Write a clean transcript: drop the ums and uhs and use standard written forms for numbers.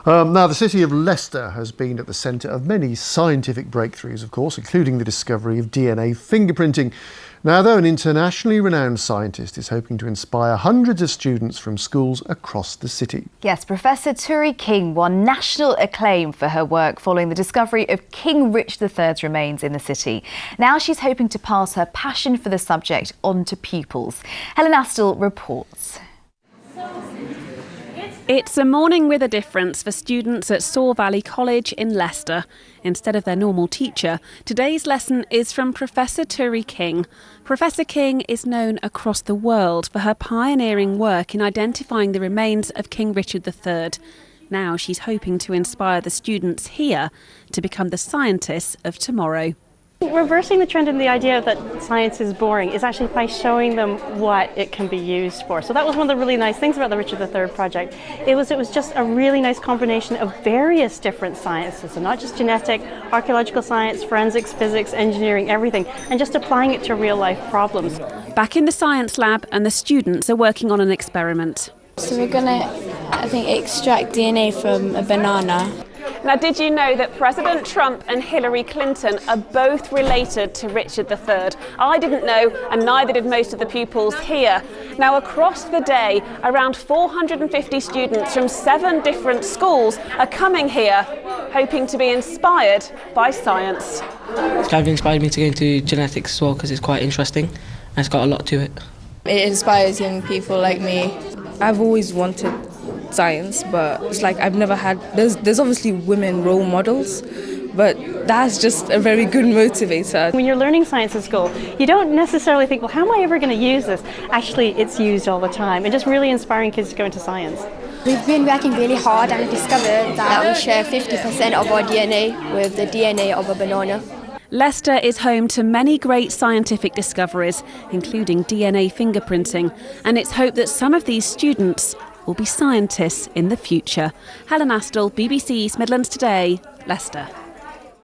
Now, the city of Leicester has been at the centre of many scientific breakthroughs, of course, including the discovery of DNA fingerprinting. Now, though, an internationally renowned scientist is hoping to inspire hundreds of students from schools across the city. Yes, Professor Turi King won national acclaim for her work following the discovery of King Richard III's remains in the city. Now she's hoping to pass her passion for the subject on to pupils. Helen Astle reports. It's a morning with a difference for students at Soar Valley College in Leicester. Instead of their normal teacher, today's lesson is from Professor Turi King. Professor King is known across the world for her pioneering work in identifying the remains of King Richard III. Now she's hoping to inspire the students here to become the scientists of tomorrow. Reversing the trend in the idea that science is boring is actually by showing them what it can be used for. So that was one of the really nice things about the Richard III project. It was just a really nice combination of various different sciences, so not just genetic, archaeological science, forensics, physics, engineering, everything, and just applying it to real life problems. Back in the science lab, and the students are working on an experiment. So we're going to, I think, extract DNA from a banana. Now, did you know that President Trump and Hillary Clinton are both related to Richard III? I didn't know, and neither did most of the pupils here. Now, across the day, around 450 students from 7 different schools are coming here, hoping to be inspired by science. It's kind of inspired me to go into genetics as well, because it's quite interesting and it's got a lot to it. It inspires young people like me. I've always wanted science, but it's like I've never had, there's obviously women role models, but that's just a very good motivator. When you're learning science at school, you don't necessarily think, well, how am I ever going to use this? Actually, it's used all the time, and just really inspiring kids to go into science. We've been working really hard and discovered that we share 50% of our DNA with the DNA of a banana. Leicester is home to many great scientific discoveries, including DNA fingerprinting, and it's hoped that some of these students will be scientists in the future. Helen Astle, BBC East Midlands Today, Leicester.